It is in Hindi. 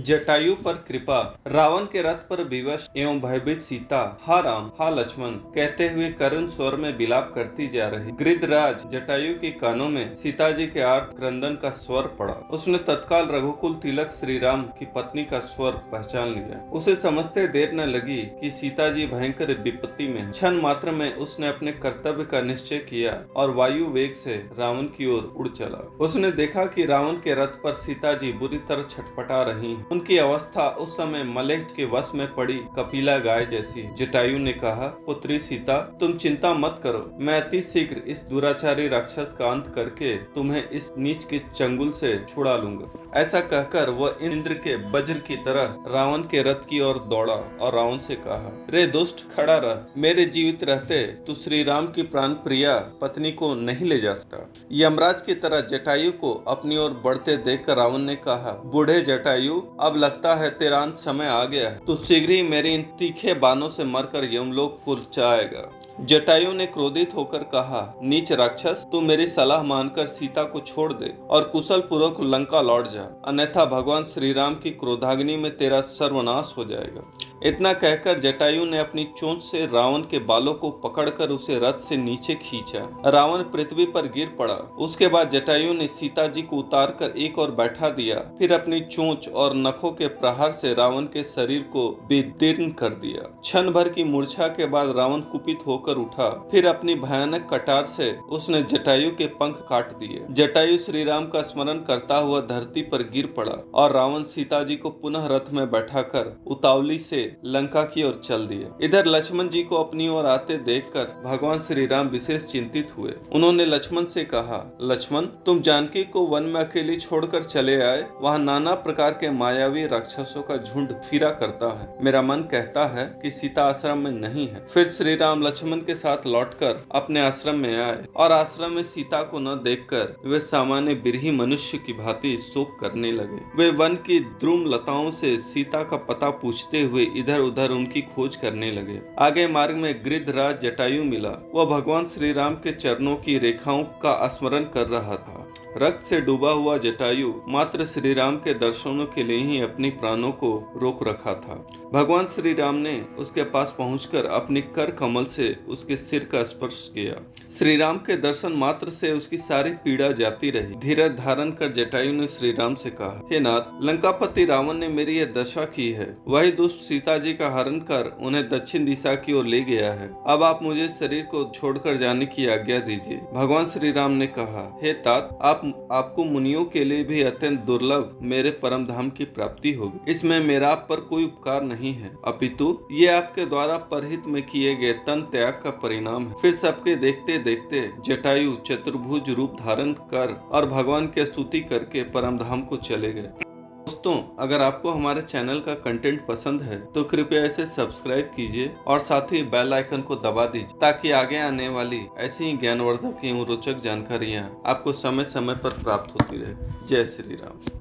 जटायु पर कृपा। रावण के रथ पर विवश एवं भयभीत सीता हा राम हा लक्ष्मण कहते हुए करुण स्वर में विलाप करती जा रही। गृधराज जटायु के कानों में सीता जी के आर्त क्रंदन का स्वर पड़ा। उसने तत्काल रघुकुल तिलक श्री राम की पत्नी का स्वर पहचान लिया। उसे समझते देर न लगी कि सीता जी भयंकर विपत्ति में हैं। क्षण मात्र में उसने अपने कर्तव्य का निश्चय किया और वायु वेग से रावण की ओर उड़ चला। उसने देखा कि रावण के रथ पर सीता जी बुरी तरह छटपटा रही हैं। उनकी अवस्था उस समय मलेच्छ के वश में पड़ी कपिला गाय जैसी। जटायु ने कहा, पुत्री सीता, तुम चिंता मत करो, मैं अति शीघ्र इस दुराचारी राक्षस का अंत करके तुम्हें इस नीच के चंगुल से छुड़ा लूंगा। ऐसा कहकर वह इंद्र के वज्र की तरह रावण के रथ की ओर दौड़ा और रावण से कहा, रे दुष्ट, खड़ा रह। मेरे जीवित रहते तू श्री राम की प्राण प्रिया पत्नी को नहीं ले जा सकता। यमराज की तरह जटायु को अपनी ओर बढ़ते देखकर रावण ने कहा, बूढ़े जटायु, अब लगता है तेरा अंत समय आ गया है। तू शीघ्र ही मेरे इन तीखे बाणों से मरकर यमलोक को जाएगा। जटायु ने क्रोधित होकर कहा, नीच राक्षस, तू मेरी सलाह मानकर सीता को छोड़ दे और कुशल पूर्वक लंका लौट जा, अन्यथा भगवान श्री राम की क्रोधाग्नि में तेरा सर्वनाश हो जाएगा। इतना कहकर जटायु ने अपनी चोंच से रावण के बालों को पकड़कर उसे रथ से नीचे खींचा। रावण पृथ्वी पर गिर पड़ा। उसके बाद जटायु ने सीता जी को उतारकर एक और बैठा दिया, फिर अपनी चोंच और नखों के प्रहार से रावण के शरीर को विदीर्ण कर दिया। क्षण भर की मूर्छा के बाद रावण कुपित होकर उठा, फिर अपनी भयानक कटार से उसने जटायु के पंख काट दिए। जटायु श्री राम का स्मरण करता हुआ धरती पर गिर पड़ा और रावण सीता जी को पुनः रथ में बैठाकर उतावली से लंका की ओर चल दिए। इधर लक्ष्मण जी को अपनी ओर आते देखकर भगवान श्री राम विशेष चिंतित हुए। उन्होंने लक्ष्मण से कहा, लक्ष्मण, तुम जानकी को वन में अकेली छोड़कर चले आए। वहाँ नाना प्रकार के मायावी राक्षसों का झुंड फिरा करता है। मेरा मन कहता है कि सीता आश्रम में नहीं है। फिर श्री राम लक्ष्मण के साथ लौटकर अपने आश्रम में आए और आश्रम में सीता को न देखकर वे सामान्य बिरही मनुष्य की भांति शोक करने लगे। वे वन की द्रुम लताओं से सीता का पता पूछते हुए इधर उधर उनकी खोज करने लगे। आगे मार्ग में गृधराज जटायु मिला। वह भगवान श्री राम के चरणों की रेखाओं का स्मरण कर रहा था। रक्त से डूबा हुआ जटायु मात्र श्री राम के दर्शनों के लिए ही अपनी प्राणों को रोक रखा था। भगवान श्री राम ने उसके पास पहुंचकर अपनी कर कमल से उसके सिर का स्पर्श किया। श्री राम के दर्शन मात्र से उसकी सारी पीड़ा जाती रही। धीरज धारण कर जटायु ने श्री राम से कहा, हे नाथ, लंकापति रावण ने मेरी यह दशा की है। वही दुष्ट सीता जी का हरण कर उन्हें दक्षिण दिशा की ओर ले गया है। अब आप मुझे शरीर को छोड़कर जाने की आज्ञा दीजिए। भगवान श्री राम ने कहा, हे तात, आपको मुनियों के लिए भी अत्यंत दुर्लभ मेरे परम धाम की प्राप्ति होगी। इसमें मेरा आप पर कोई उपकार नहीं है, अपितु ये आपके द्वारा परहित में किए गए तन त्याग का परिणाम है। फिर सबके देखते देखते जटायु चतुर्भुज रूप धारण कर और भगवान की स्तुति करके परम धाम को चले गए। दोस्तों, अगर आपको हमारे चैनल का कंटेंट पसंद है तो कृपया इसे सब्सक्राइब कीजिए और साथ ही बेल आइकन को दबा दीजिए ताकि आगे आने वाली ऐसी ही ज्ञानवर्धक एवं रोचक जानकारियाँ आपको समय समय पर प्राप्त होती रहे। जय श्री राम।